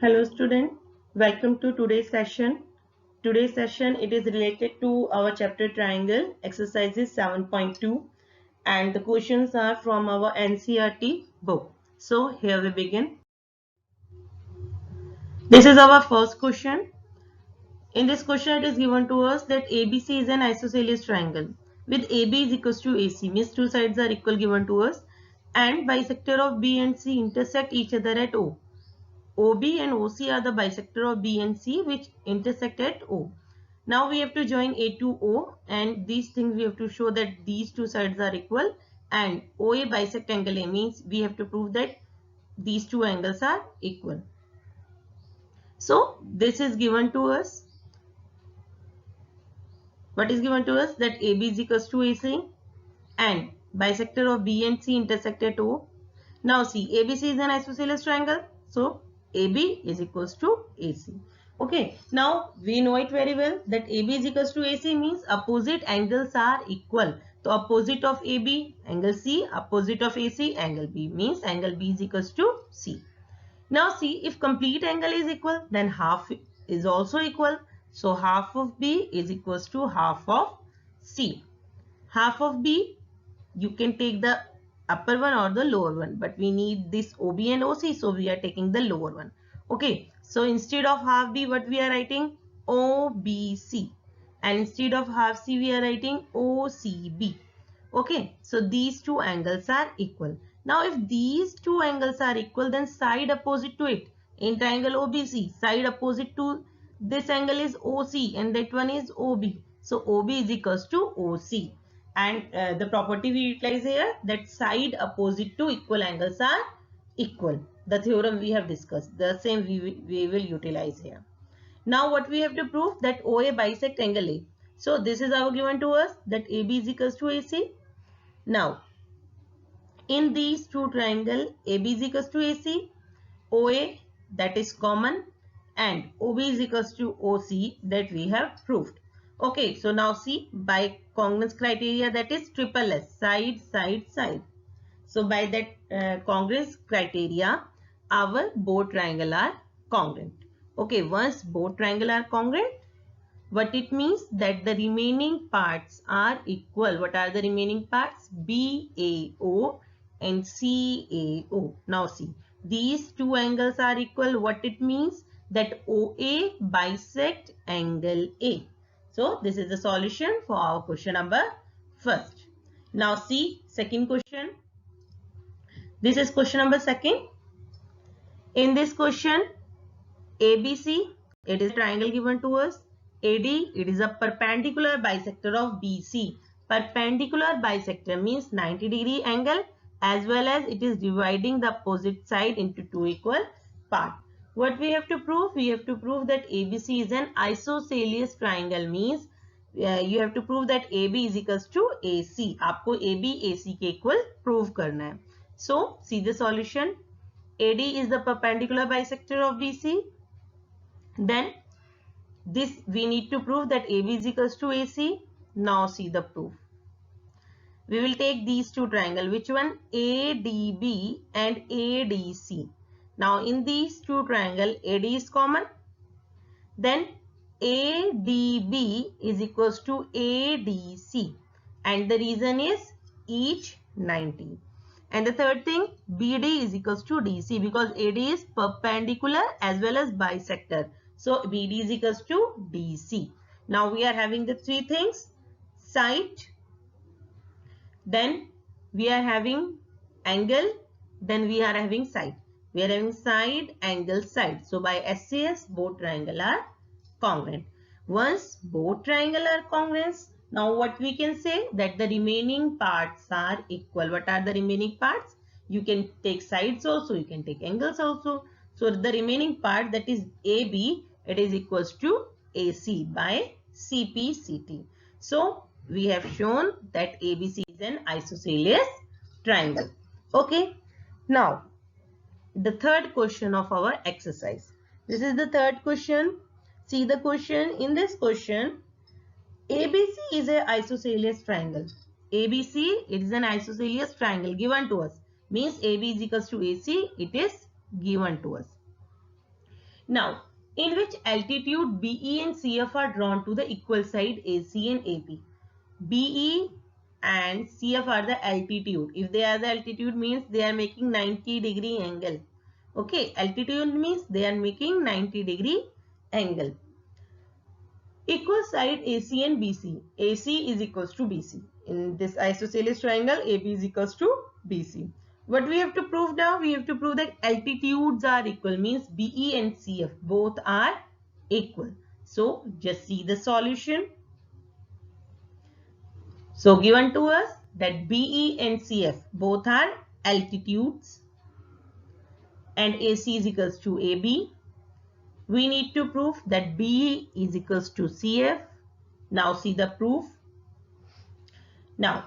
Hello student, welcome to today's session. Today's session it is related to our chapter triangle exercises 7.2 and the questions are from our NCERT book. So here we begin. This is our first question. In this question it is given to us that ABC is an isosceles triangle with AB is equals to AC means two sides are equal given to us and bisector of B and C intersect each other at O. OB and OC are the bisector of B and C which intersect at O. Now we have to join A to O and these things we have to show that these two sides are equal and OA bisect angle A means we have to prove that these two angles are equal. So this is given to us. What is given to us? That AB is equals to AC and bisector of B and C intersect at O. Now see, ABC is an isosceles triangle. So AB is equals to AC. Okay, now we know it very well that AB is equals to AC means opposite angles are equal. So opposite of AB, angle C, opposite of AC, angle B means angle B is equals to C. Now see, if complete angle is equal, then half is also equal. So half of B is equals to half of C. Half of B, you can take the upper one or the lower one, but we need this OB and OC, so we are taking the lower one. Okay, so instead of half B, what we are writing? OBC, and instead of half C, we are writing OCB. Okay, so these two angles are equal. Now if these two angles are equal, then side opposite to it in triangle OBC, side opposite to this angle is OC and that one is OB. So OB is equals to OC. And the property we utilize here, that side opposite to equal angles are equal. The theorem we have discussed, the same we will utilize here. Now what we have to prove? That OA bisect angle A. So this is how given to us, that AB is equals to AC. Now in these two triangle, AB is equals to AC, OA that is common and OB is equals to OC that we have proved. Okay, so now see, by congruence criteria, that is triple S, side, side, side. So by that congruence criteria, our both triangle are congruent. Okay, once both triangle are congruent, what it means? That the remaining parts are equal. What are the remaining parts? BAO and CAO. Now see, these two angles are equal. What it means? That OA bisect angle A. So this is the solution for our question number first. Now see, second question. This is question number second. In this question, ABC, it is a triangle given to us. AD, it is a perpendicular bisector of BC. Perpendicular bisector means 90-degree angle as well as it is dividing the opposite side into two equal parts. What we have to prove? We have to prove that ABC is an isosceles triangle means you have to prove that AB is equals to AC. आपको AB AC के equal prove करना है. So see the solution. AD is the perpendicular bisector of BC. Then this we need to prove that AB is equals to AC. Now see the proof. We will take these two triangles. Which one? ADB and ADC. Now in these two triangles, AD is common. Then ADB is equals to ADC. And the reason is each 90. And the third thing, BD is equals to DC because AD is perpendicular as well as bisector. So BD is equals to DC. Now we are having the three things, side, then we are having angle, then we are having side. We are having side, angle, side. So by SCS, both triangle are congruent. Once both triangle are congruent, now what we can say? That the remaining parts are equal. What are the remaining parts? You can take sides also, you can take angles also. So the remaining part, that is AB, it is equals to AC by CPCT. So we have shown that ABC is an isosceles triangle. Okay. Now the third question of our exercise. This is the third question. See the question. In this question, ABC is an isosceles triangle. ABC, it is an isosceles triangle given to us. Means AB is equals to AC, it is given to us. Now, in which altitude BE and CF are drawn to the equal side AC and AB? BE and CF are the altitude. If they are the altitude, means they are making 90-degree angle. Okay, altitude means they are making 90-degree angle. Equal side AC and BC. AC is equals to BC. In this isosceles triangle, AB is equals to BC. What we have to prove now? We have to prove that altitudes are equal, means BE and CF both are equal. So just see the solution. So given to us that BE and CF both are altitudes and AC is equals to AB. We need to prove that BE is equals to CF. Now see the proof. Now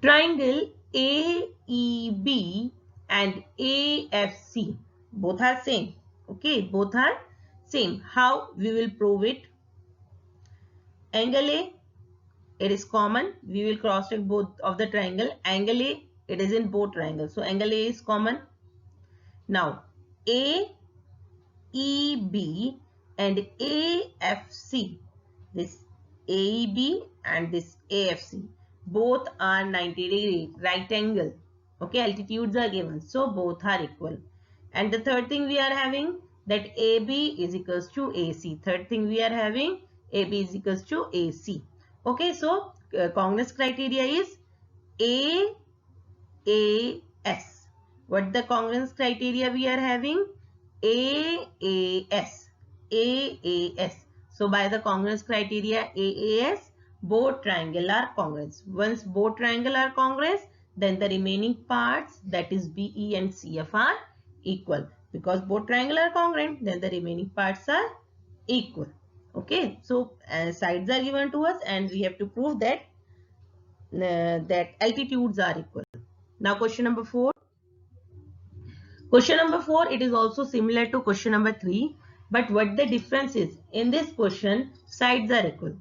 triangle AEB and AFC both are same. Okay, both are same. How we will prove it? Angle A, it is common. We will cross check both of the triangle. Angle A, it is in both triangles. So angle A is common. Now AEB and AFC, this AEB and this AFC, both are 90-degree right angle. Okay, altitudes are given, so both are equal. And the third thing we are having that AB is equals to AC. Third thing we are having AB is equals to AC. Okay, so congruence criteria is AAS. What the congruence criteria we are having? AAS. AAS. So by the congruence criteria AAS, both triangle are congruous. Once both triangle are congruous, then the remaining parts, that is BE and CF, are equal. Because both triangle are congruent, then the remaining parts are equal. Okay, so sides are given to us and we have to prove that that altitudes are equal. Now question number 4. Question number 4, it is also similar to question number 3, but what the difference is? In this question, sides are equal.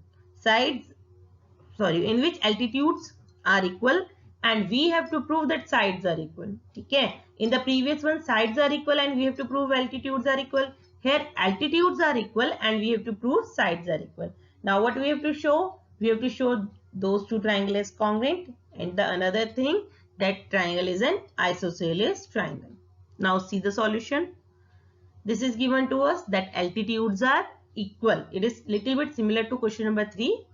In which altitudes are equal, and we have to prove that sides are equal. Okay. In the previous one, sides are equal and we have to prove altitudes are equal. Here, altitudes are equal and we have to prove sides are equal. Now, what we have to show? We have to show those two triangles congruent, and the another thing, that triangle is an isosceles triangle. Now see the solution. This is given to us that altitudes are equal. It is little bit similar to question number 3.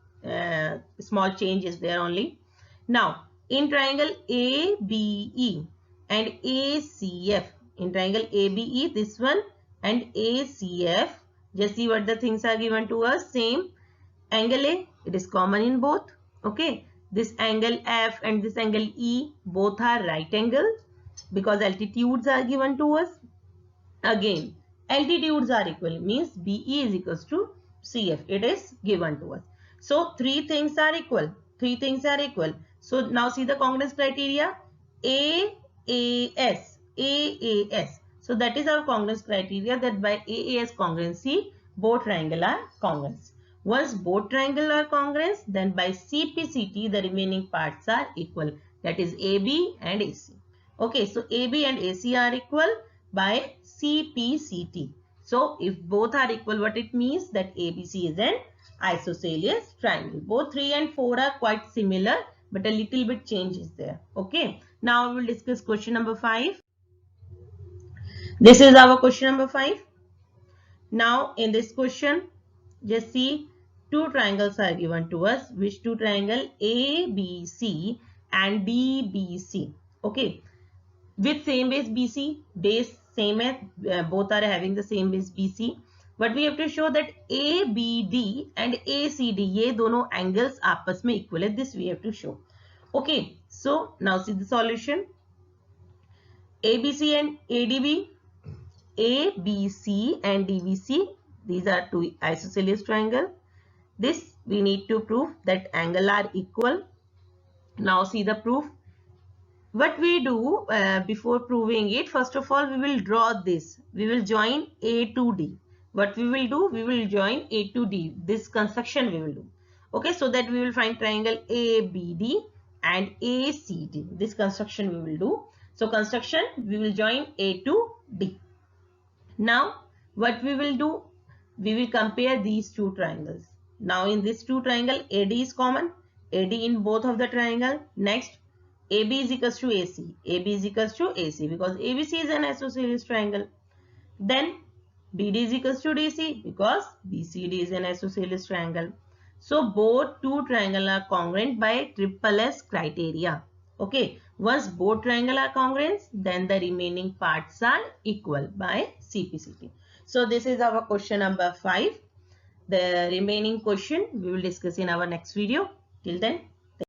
Small change is there only. Now in triangle ABE and ACF, in triangle ABE, this one, and ACF, just see what the things are given to us. Same angle A, it is common in both. Okay, this angle F and this angle E, both are right angle because altitudes are given to us. Again, altitudes are equal, means BE is equals to CF. It is given to us. So three things are equal. Three things are equal. So now see the congruence criteria. AAS. AAS. So that is our congruence criteria, that by AAS congruency, both triangle are congruous. Once both triangle are congruous, then by CPCT, the remaining parts are equal. That is AB and AC. Okay, so AB and AC are equal by CPCT. So if both are equal, what it means? That ABC is an isosceles triangle. Both 3 and 4 are quite similar, but a little bit change is there. Okay, now we will discuss question number 5. This is our question number 5. Now in this question, just see two triangles are given to us. Which two triangle? ABC and DBC. Okay, with same base BC, base same as both are having the same base BC. But we have to show that ABD and ACD, ये दोनों angles आपस में equal है. This we have to show. Okay, so now see the solution. ABC and ADB, ABC and DBC, these are two isosceles triangle. This we need to prove that angle are equal. Now see the proof. What we do before proving it, first of all we will draw this. We will join A to D. What we will do? We will join A to D. This construction we will do. Okay, so that we will find triangle ABD and ACD. This construction we will do. So construction, we will join A to D. Now what we will do, we will compare these two triangles. Now in this two triangle, AD is common, AD in both of the triangle. Next, AB is equals to AC, AB is equals to AC because ABC is an isosceles triangle. Then BD is equals to DC because BCD is an isosceles triangle. So both two triangles are congruent by triple S criteria. Okay, once both triangles are congruent, then the remaining parts are equal by CPCT. So this is our question number 5. The remaining question we will discuss in our next video. Till then,